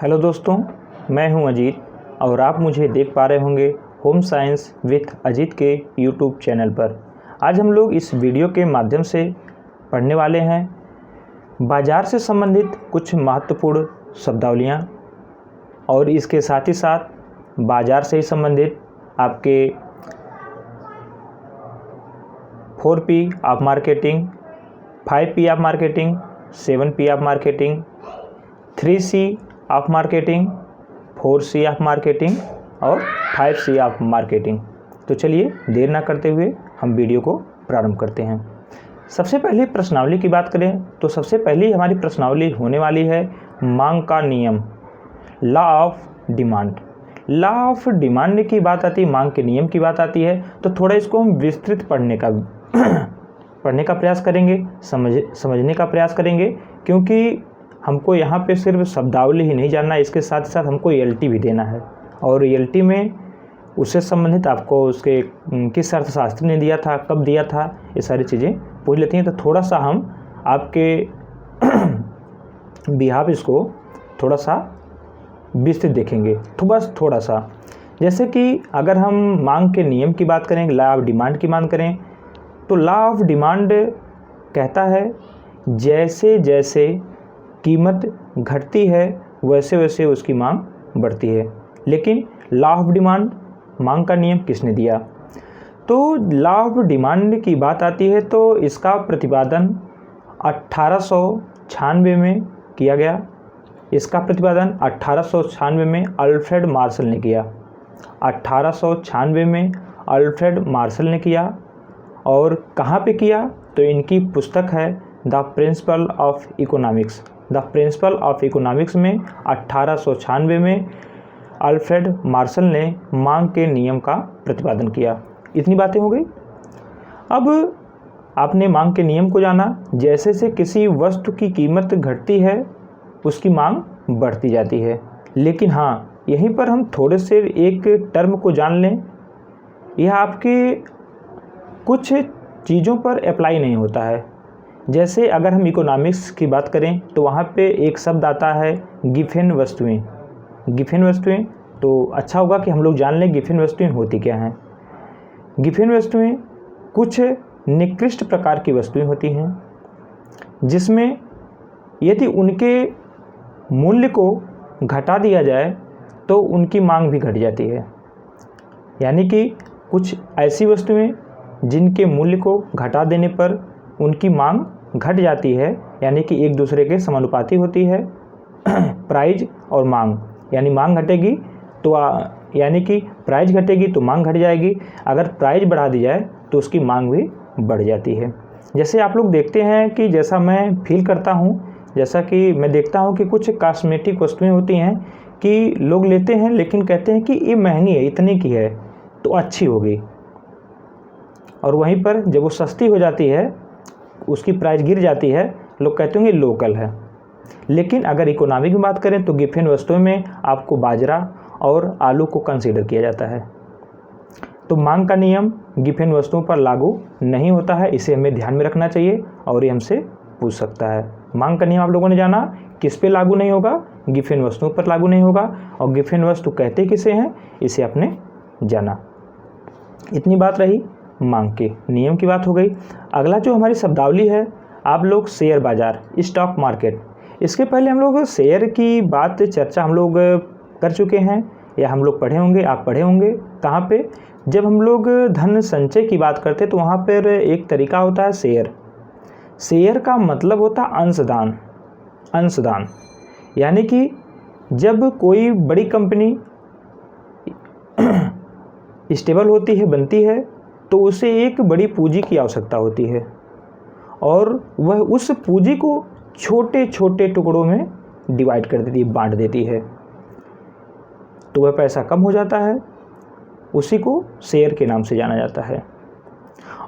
Hello दोस्तों, मैं हूं अजीत और आप मुझे देख पा रहे होंगे होम साइंस विथ अजीत के यूट्यूब चैनल पर। आज हम लोग इस वीडियो के माध्यम से पढ़ने वाले हैं बाज़ार से संबंधित कुछ महत्वपूर्ण शब्दावलियाँ और इसके साथ ही साथ बाज़ार से ही संबंधित आपके 4P of marketing, 5P of marketing, 7P of marketing, 3C of marketing, 4C of marketing और 5C ऑफ मार्केटिंग। तो चलिए देर ना करते हुए हम वीडियो को प्रारंभ करते हैं। सबसे पहले प्रश्नावली की बात करें तो सबसे पहली हमारी प्रश्नावली होने वाली है मांग का नियम, law of demand. Law of demand की बात आती है, मांग के नियम की बात आती है, तो थोड़ा इसको हम विस्तृत पढ़ने का प्रयास करेंगे, समझने का प्रयास करेंगे, क्योंकि हमको यहाँ पे सिर्फ शब्दावली ही नहीं जानना, इसके साथ साथ हमको ELT भी देना है और ELT में उससे संबंधित आपको उसके किस अर्थशास्त्री ने दिया था, कब दिया था, ये सारी चीज़ें पूछ लेती हैं। तो थोड़ा सा हम आपके बिहाफ इसको थोड़ा सा विस्तृत देखेंगे, तो बस थोड़ा सा। जैसे कि अगर हम मांग के नियम की बात करें, लॉ ऑफ डिमांड की बात करें, तो लॉ ऑफ डिमांड कहता है जैसे जैसे कीमत घटती है वैसे वैसे उसकी मांग बढ़ती है। लेकिन लॉ ऑफ डिमांड, मांग का नियम किसने दिया? तो लॉ ऑफ डिमांड की बात आती है तो इसका प्रतिपादन 1896 में किया गया। इसका प्रतिपादन 1896 में अल्फ्रेड मार्शल ने किया। 1896 में अल्फ्रेड मार्शल ने किया और कहाँ पे किया? तो इनकी पुस्तक है the principle of economics. The principle of economics में 1896 में अल्फ्रेड मार्शल ने मांग के नियम का प्रतिपादन किया। इतनी बातें हो गई। अब आपने मांग के नियम को जाना, जैसे से किसी वस्तु की कीमत घटती है उसकी मांग बढ़ती जाती है। लेकिन हाँ, यहीं पर हम थोड़े से एक टर्म को जान लें, यह आपके कुछ चीज़ों पर अप्लाई नहीं होता है। जैसे अगर हम इकोनॉमिक्स की बात करें तो वहाँ पे एक शब्द आता है गिफन वस्तुएं। गिफन वस्तुएं, तो अच्छा होगा कि हम लोग जान लें गिफन वस्तुएं होती क्या हैं। गिफन वस्तुएं कुछ निकृष्ट प्रकार की वस्तुएं होती हैं जिसमें यदि उनके मूल्य को घटा दिया जाए तो उनकी मांग भी घट जाती है। यानी कि कुछ ऐसी वस्तुएं जिनके मूल्य को घटा देने पर उनकी मांग घट जाती है, यानी कि एक दूसरे के समानुपाती होती है। प्राइस और मांग, यानी मांग घटेगी तो यानी कि प्राइस घटेगी तो मांग घट जाएगी। अगर प्राइस बढ़ा दी जाए तो उसकी मांग भी बढ़ जाती है। जैसे आप लोग देखते हैं कि जैसा मैं फील करता हूँ, जैसा कि मैं देखता हूँ कि कुछ कॉस्मेटिक वस्तुएं होती हैं कि लोग लेते हैं लेकिन कहते हैं कि ये महंगी है, इतने की है तो अच्छी होगी, और वहीं पर जब वो सस्ती हो जाती है, उसकी प्राइस गिर जाती है, लोग कहते होंगे लोकल है। लेकिन अगर इकोनॉमिक में बात करें तो गिफन वस्तुओं में आपको बाजरा और आलू को कंसीडर किया जाता है। तो मांग का नियम गिफन वस्तुओं पर लागू नहीं होता है, इसे हमें ध्यान में रखना चाहिए और ये हमसे पूछ सकता है। मांग का नियम आप लोगों ने जाना, किस पे लागू नहीं होगा? गिफन वस्तुओं पर लागू नहीं होगा। और गिफन वस्तु कहते किसे हैं, इसे आपने जाना। इतनी बात रही मांग के नियम की बात हो गई। अगला जो हमारी शब्दावली है, आप लोग शेयर बाजार, स्टॉक मार्केट। इसके पहले हम लोग शेयर की बात चर्चा हम लोग कर चुके हैं या हम लोग पढ़े होंगे, आप पढ़े होंगे। कहाँ पे? जब हम लोग धन संचय की बात करते हैं तो वहाँ पर एक तरीका होता है शेयर। शेयर का मतलब होता है अंशदान। अंशदान यानी कि जब कोई बड़ी कंपनी स्टेबल होती है, बनती है, तो उसे एक बड़ी पूंजी की आवश्यकता होती है और वह उस पूंजी को छोटे छोटे टुकड़ों में डिवाइड कर देती है, बांट देती है, तो वह पैसा कम हो जाता है, उसी को शेयर के नाम से जाना जाता है।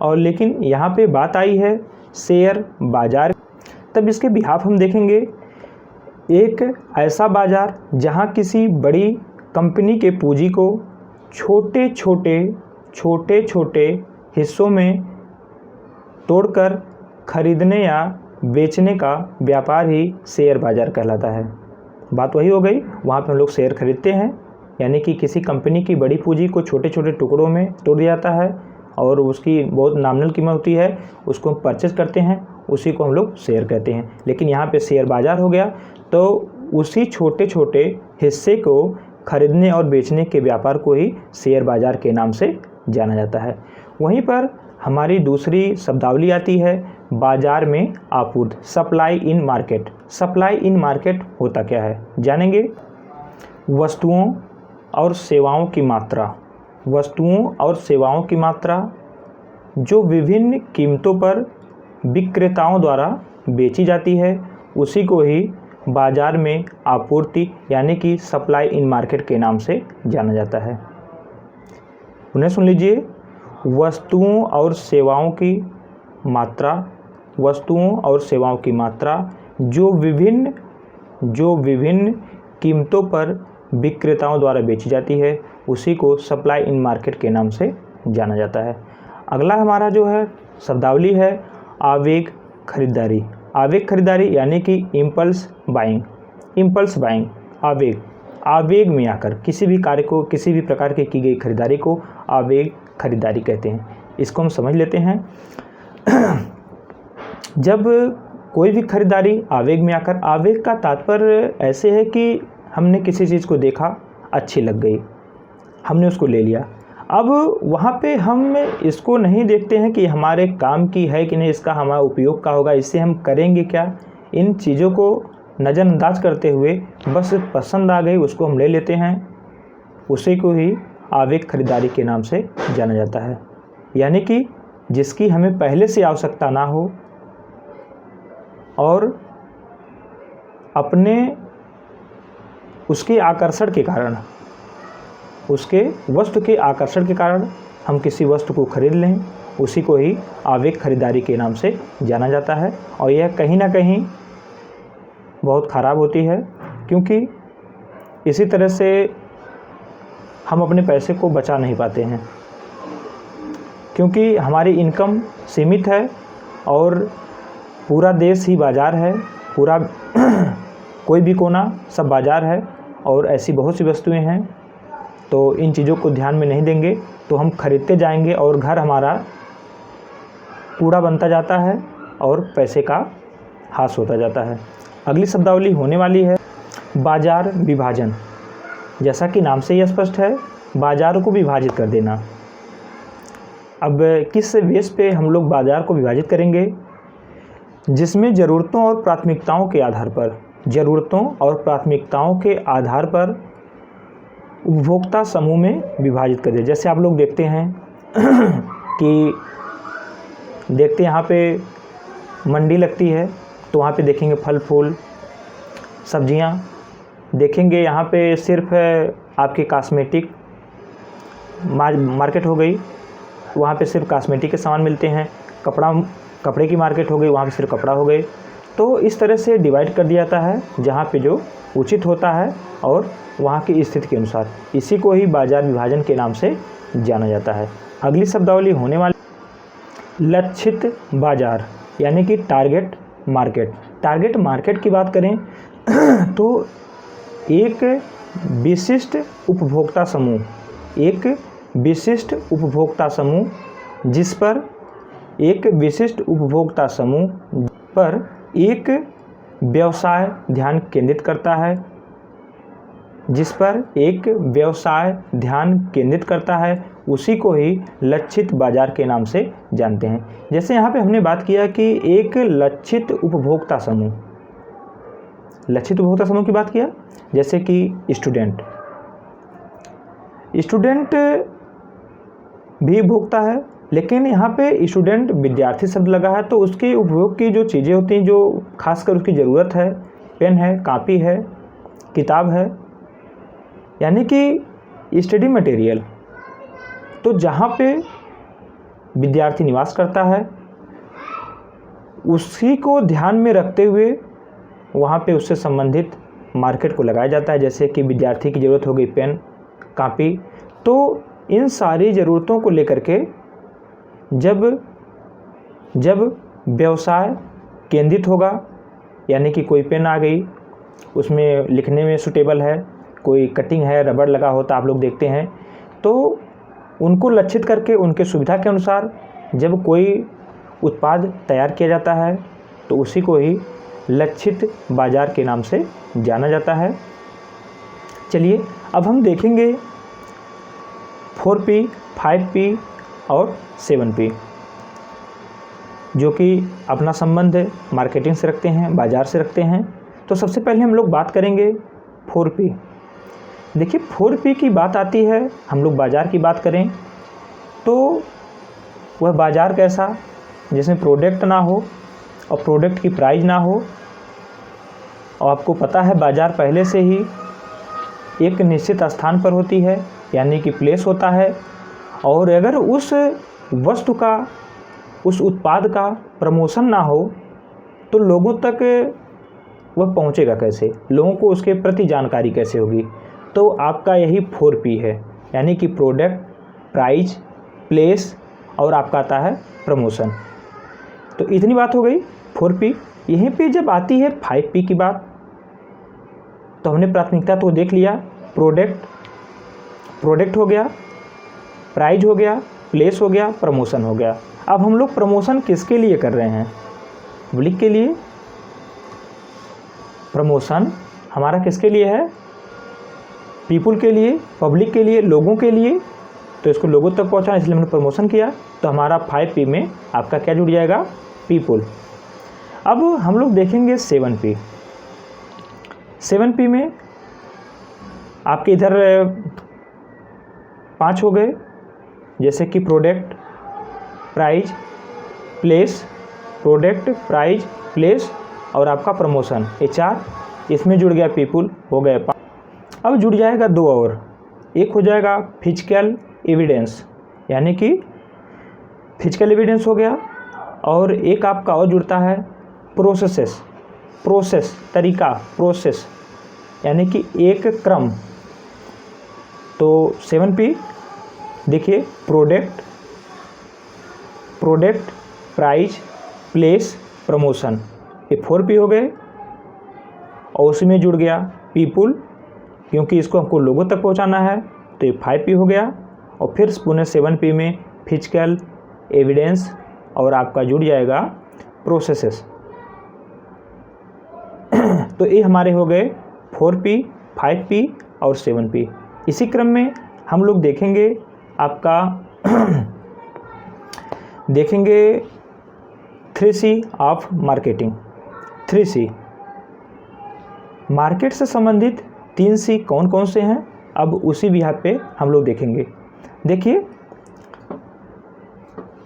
और लेकिन यहाँ पे बात आई है शेयर बाजार, तब इसके बिहाफ हम देखेंगे एक ऐसा बाजार जहाँ किसी बड़ी कंपनी के पूंजी को छोटे छोटे हिस्सों में तोड़कर खरीदने या बेचने का व्यापार ही शेयर बाजार कहलाता है। बात वही हो गई, वहाँ पे हम लोग शेयर खरीदते हैं, यानी कि किसी कंपनी की बड़ी पूंजी को छोटे छोटे टुकड़ों में तोड़ दिया जाता है और उसकी बहुत नॉमिनल कीमत होती है, उसको हम परचेज़ करते हैं, उसी को हम लोग शेयर कहते हैं। लेकिन यहाँ पे शेयर बाज़ार हो गया, तो उसी छोटे छोटे हिस्से को खरीदने और बेचने के व्यापार को ही शेयर बाज़ार के नाम से जाना जाता है। वहीं पर हमारी दूसरी शब्दावली आती है बाज़ार में आपूर्ति, supply in market. Supply in market होता क्या है जानेंगे। वस्तुओं और सेवाओं की मात्रा, वस्तुओं और सेवाओं की मात्रा जो विभिन्न कीमतों पर विक्रेताओं द्वारा बेची जाती है, उसी को ही बाज़ार में आपूर्ति यानी कि सप्लाई इन मार्केट के नाम से जाना जाता है। उन्हें सुन लीजिए, वस्तुओं और सेवाओं की मात्रा, वस्तुओं और सेवाओं की मात्रा जो विभिन्न कीमतों पर विक्रेताओं द्वारा बेची जाती है, उसी को सप्लाई इन मार्केट के नाम से जाना जाता है। अगला हमारा जो है शब्दावली है आवेग खरीदारी। आवेग खरीदारी यानी कि इम्पल्स बाइंग। इम्पल्स बाइंग, आवेग में आकर किसी भी कार्य को, किसी भी प्रकार की गई खरीदारी को आवेग खरीदारी कहते हैं। इसको हम समझ लेते हैं। जब कोई भी खरीदारी आवेग में आकर, आवेग का तात्पर्य ऐसे है कि हमने किसी चीज़ को देखा, अच्छी लग गई, हमने उसको ले लिया। अब वहाँ पे हम इसको नहीं देखते हैं कि हमारे काम की है कि नहीं, इसका हमारा उपयोग का होगा, इससे हम करेंगे क्या, इन चीज़ों को नज़रअंदाज करते हुए बस पसंद आ गई उसको हम ले लेते हैं, उसी को ही आवेग खरीदारी के नाम से जाना जाता है। यानी कि जिसकी हमें पहले से आवश्यकता ना हो और अपने उसके आकर्षण के कारण, उसके वस्तु के आकर्षण के कारण हम किसी वस्तु को खरीद लें, उसी को ही आवेग खरीदारी के नाम से जाना जाता है। और यह कहीं ना कहीं बहुत ख़राब होती है, क्योंकि इसी तरह से हम अपने पैसे को बचा नहीं पाते हैं, क्योंकि हमारी इनकम सीमित है और पूरा देश ही बाज़ार है, पूरा कोई भी कोना सब बाज़ार है और ऐसी बहुत सी वस्तुएं हैं। तो इन चीज़ों को ध्यान में नहीं देंगे तो हम खरीदते जाएंगे और घर हमारा कूड़ा बनता जाता है और पैसे का हास होता जाता है। अगली शब्दावली होने वाली है बाज़ार विभाजन। जैसा कि नाम से ही स्पष्ट है, बाज़ार को विभाजित कर देना। अब किस बेस पे हम लोग बाज़ार को विभाजित करेंगे, जिसमें ज़रूरतों और प्राथमिकताओं के आधार पर, ज़रूरतों और प्राथमिकताओं के आधार पर उपभोक्ता समूह में विभाजित कर दिया। जैसे आप लोग देखते हैं कि यहाँ पे मंडी लगती है, तो वहाँ पे देखेंगे फल फूल सब्जियाँ, देखेंगे यहाँ पे सिर्फ आपके कॉस्मेटिक मार्केट हो गई, वहाँ पे सिर्फ कॉस्मेटिक के सामान मिलते हैं। कपड़े की मार्केट हो गई, वहाँ पे सिर्फ कपड़ा हो गए। तो इस तरह से डिवाइड कर दिया जाता है जहाँ पे जो उचित होता है और वहाँ की स्थिति के अनुसार। इसी को ही बाज़ार विभाजन के नाम से जाना जाता है। अगली शब्दावली होने वाली लक्षित बाज़ार यानी कि टारगेट मार्केट। टारगेट मार्केट की बात करें तो एक विशिष्ट उपभोक्ता समूह, एक विशिष्ट उपभोक्ता समूह जिस पर एक विशिष्ट उपभोक्ता समूह पर एक व्यवसाय ध्यान केंद्रित करता है, जिस पर एक व्यवसाय ध्यान केंद्रित करता है, उसी को ही लक्षित बाज़ार के नाम से जानते हैं। जैसे यहाँ पे हमने बात किया कि एक लक्षित उपभोक्ता समूह, लक्षित उपभोक्ता समूह की बात किया, जैसे कि स्टूडेंट भी उपभोक्ता है, लेकिन यहाँ पे स्टूडेंट विद्यार्थी शब्द लगा है, तो उसके उपभोग की जो चीज़ें होती हैं, जो खासकर उसकी ज़रूरत है, पेन है, कापी है, किताब है, यानी कि स्टडी मटेरियल, तो जहाँ पे विद्यार्थी निवास करता है उसी को ध्यान में रखते हुए वहाँ पे उससे संबंधित मार्केट को लगाया जाता है। जैसे कि विद्यार्थी की ज़रूरत हो गई पेन, कापी, तो इन सारी ज़रूरतों को लेकर के जब व्यवसाय केंद्रित होगा, यानी कि कोई पेन आ गई, उसमें लिखने में सूटेबल है, कोई कटिंग है, रबड़ लगा होता आप लोग देखते हैं, तो उनको लक्षित करके उनके सुविधा के अनुसार जब कोई उत्पाद तैयार किया जाता है तो उसी को ही लक्षित बाज़ार के नाम से जाना जाता है। चलिए अब हम देखेंगे 4P, 5P और 7P, जो कि अपना संबंध मार्केटिंग से रखते हैं, बाज़ार से रखते हैं। तो सबसे पहले हम लोग बात करेंगे 4P। देखिए 4P की बात आती है, हम लोग बाज़ार की बात करें तो वह बाज़ार कैसा, जिसमें प्रोडक्ट ना हो और प्रोडक्ट की प्राइस ना हो, और आपको पता है बाज़ार पहले से ही एक निश्चित स्थान पर होती है, यानी कि प्लेस होता है, और अगर उस वस्तु का, उस उत्पाद का प्रमोशन ना हो तो लोगों तक वह पहुंचेगा कैसे, लोगों को उसके प्रति जानकारी कैसे होगी। तो आपका यही 4P है, यानी कि प्रोडक्ट, प्राइस, प्लेस और आपका आता है प्रमोशन। तो इतनी बात हो गई 4P। यहीं पे जब आती है 5P की बात, तो हमने प्राथमिकता तो देख लिया, प्रोडक्ट हो गया, प्राइस हो गया, प्लेस हो गया, प्रमोशन हो गया। अब हम लोग प्रमोशन किसके लिए कर रहे हैं? पब्लिक के लिए। प्रमोशन हमारा किसके लिए है? पीपुल के लिए, पब्लिक के लिए, लोगों के लिए। तो इसको लोगों तक पहुंचाना, इसलिए हमने प्रमोशन किया। तो हमारा 5P में आपका क्या जुड़ जाएगा? पीपुल। अब हम लोग देखेंगे 7P। 7P में आपके इधर 5 हो गए, जैसे कि product, price, place, product, price, place और आपका प्रमोशन, ये 4। इसमें जुड़ गया पीपुल, हो गए 5। अब जुड़ जाएगा 2 और, एक हो जाएगा फिजिकल एविडेंस, यानी कि फिजिकल एविडेंस हो गया, और एक आपका और जुड़ता है प्रोसेस, तरीका, प्रोसेस, यानी कि एक क्रम। तो 7P देखिए, प्रोडक्ट, प्राइस, प्लेस, प्रमोशन, ये 4P हो गए, और उसी में जुड़ गया पीपुल, क्योंकि इसको हमको लोगों तक पहुंचाना है, तो ये 5P हो गया। और फिर पुनः 7P में फिजिकल एविडेंस और आपका जुड़ जाएगा प्रोसेसेस। तो ये हमारे हो गए 4P, 5P और 7P। इसी क्रम में हम लोग देखेंगे आपका 3C of marketing. 3C market से संबंधित 3C कौन कौन से हैं, अब उसी बिहार पे हम लोग देखेंगे। देखिए,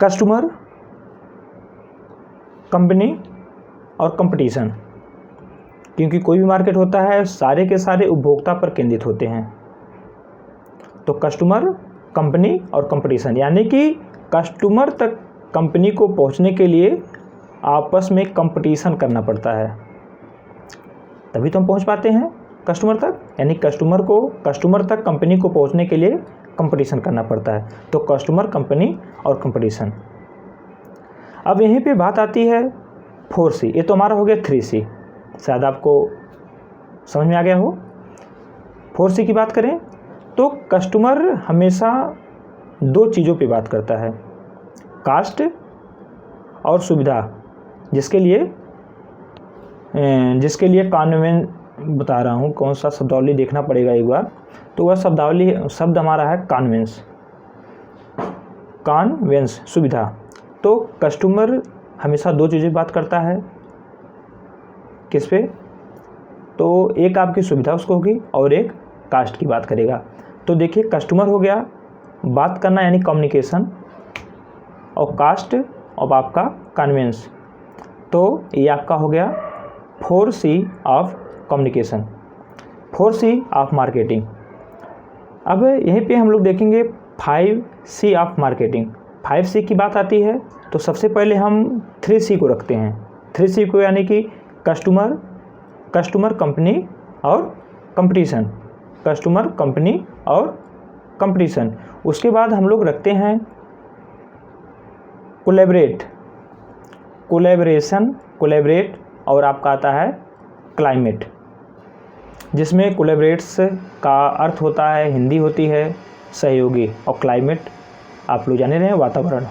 कस्टमर, कंपनी और कंपटीशन, क्योंकि कोई भी मार्केट होता है सारे के सारे उपभोक्ता पर केंद्रित होते हैं। तो कस्टमर, कंपनी और कंपटीशन, यानी कि कस्टमर तक कंपनी को पहुंचने के लिए आपस में कंपटीशन करना पड़ता है, तभी तो हम पहुंच पाते हैं कस्टमर तक। यानी कस्टमर तक कंपनी को पहुंचने के लिए कंपटीशन करना पड़ता है। तो कस्टमर, कंपनी और कंपटीशन। अब यहीं पे बात आती है 4C। ये तो हमारा हो गया 3C, शायद आपको समझ में आ गया हो। 4C की बात करें तो कस्टमर हमेशा 2 चीज़ों पे बात करता है, कास्ट और सुविधा, जिसके लिए कॉन्वेंस बता रहा हूँ, कौन सा शब्दावली देखना पड़ेगा एक बार। तो वह शब्द हमारा है कॉन्वेंस, सुविधा। तो कस्टमर हमेशा 2 चीज़ें बात करता है, किस पे? तो एक आपकी सुविधा उसको होगी और एक कास्ट की बात करेगा। तो देखिए, कस्टमर हो गया बात करना, यानी कम्युनिकेशन, और कास्ट और आपका कन्वेंस। तो ये आपका हो गया 4C of communication, 4C of marketing. अब यहीं पे हम लोग देखेंगे 5C ऑफ मार्केटिंग। 5C की बात आती है तो सबसे पहले हम 3C को रखते हैं। 3C को यानी कि कस्टमर, कंपनी और कंपटीशन, कस्टमर, कंपनी और कंपटीशन। उसके बाद हम लोग रखते हैं कोलैबोरेट और आपका आता है क्लाइमेट। जिसमें कोलैबोरेट्स का अर्थ होता है, हिंदी होती है सहयोगी, और क्लाइमेट आप लोग जाने रहे हैं वातावरण।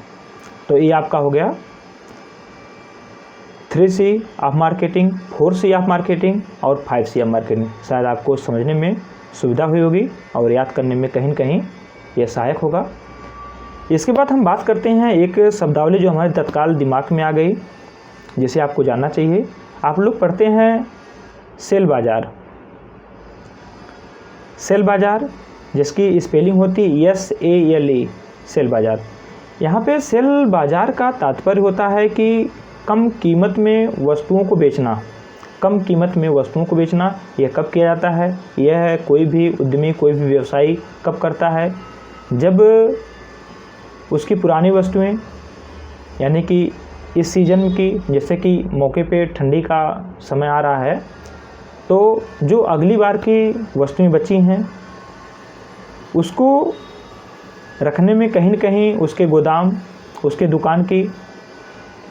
तो ये आपका हो गया 3C of marketing, 4C of marketing और 5C ऑफ मार्केटिंग। शायद आपको समझने में सुविधा हुई होगी और याद करने में कहीं न कहीं यह सहायक होगा। इसके बाद हम बात करते हैं एक शब्दावली जो हमारे तत्काल दिमाग में आ गई, जिसे आपको जानना चाहिए। आप लोग पढ़ते हैं सेल बाज़ार। सेल बाज़ार जिसकी स्पेलिंग होती है SALE, सेल बाज़ार। यहाँ पे सेल बाज़ार का तात्पर्य होता है कि कम कीमत में वस्तुओं को बेचना। कम कीमत में वस्तुओं को बेचना यह कब किया जाता है? यह कोई भी उद्यमी, कोई भी व्यवसायी कब करता है? जब उसकी पुरानी वस्तुएं, यानी कि इस सीज़न की, जैसे कि मौके पे ठंडी का समय आ रहा है, तो जो अगली बार की वस्तुएं बची हैं उसको रखने में कहीं न कहीं उसके गोदाम, उसके दुकान की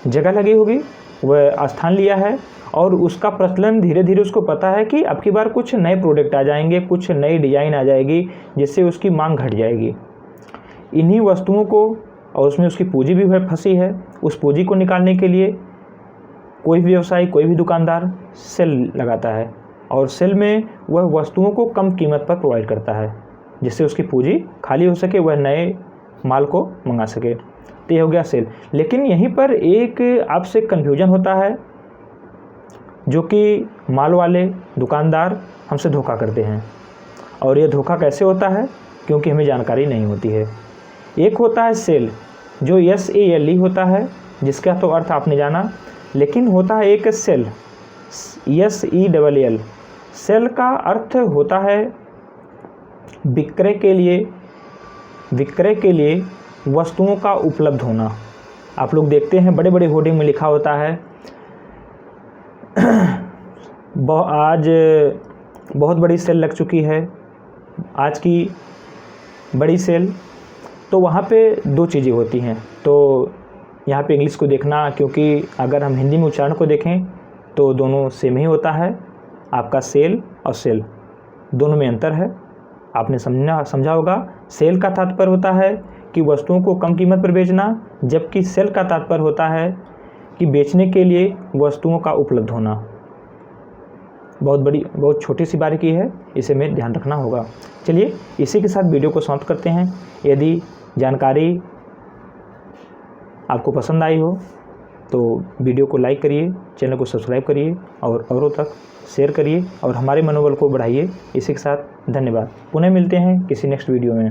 जगह लगी होगी, वह स्थान लिया है और उसका प्रचलन धीरे धीरे उसको पता है कि अब की बार कुछ नए प्रोडक्ट आ जाएंगे, कुछ नई डिज़ाइन आ जाएगी, जिससे उसकी मांग घट जाएगी। इन्हीं वस्तुओं को, और उसमें उसकी पूंजी भी फंसी है, उस पूंजी को निकालने के लिए कोई भी व्यवसायी, कोई भी दुकानदार सेल लगाता है और सेल में वह वस्तुओं को कम कीमत पर प्रोवाइड करता है, जिससे उसकी पूंजी खाली हो सके, वह नए माल को मंगा सके। तो ये हो गया सेल। लेकिन यहीं पर एक आपसे कन्फ्यूजन होता है, जो कि माल वाले दुकानदार हमसे धोखा करते हैं। और ये धोखा कैसे होता है? क्योंकि हमें जानकारी नहीं होती है। एक होता है सेल, जो SALE होता है, जिसका तो अर्थ आपने जाना। लेकिन होता है एक सेल, SELL। सेल का अर्थ होता है विक्रय के लिए वस्तुओं का उपलब्ध होना। आप लोग देखते हैं बड़े बड़े होर्डिंग में लिखा होता है आज बहुत बड़ी सेल लग चुकी है, आज की बड़ी सेल। तो वहाँ पे दो चीज़ें होती हैं। तो यहाँ पे इंग्लिश को देखना, क्योंकि अगर हम हिंदी में उच्चारण को देखें तो दोनों सेम ही होता है। आपका सेल और सेल दोनों में अंतर है, आपने समझा होगा। सेल का तात्पर्य होता है कि वस्तुओं को कम कीमत पर बेचना, जबकि सेल का तात्पर्य होता है कि बेचने के लिए वस्तुओं का उपलब्ध होना। बहुत छोटी सी बारीकी है, इसे में ध्यान रखना होगा। चलिए इसी के साथ वीडियो को समाप्त करते हैं। यदि जानकारी आपको पसंद आई हो तो वीडियो को लाइक करिए, चैनल को सब्सक्राइब करिए और औरों तक शेयर करिए और हमारे मनोबल को बढ़ाइए। इसी के साथ धन्यवाद। पुनः मिलते हैं किसी नेक्स्ट वीडियो में।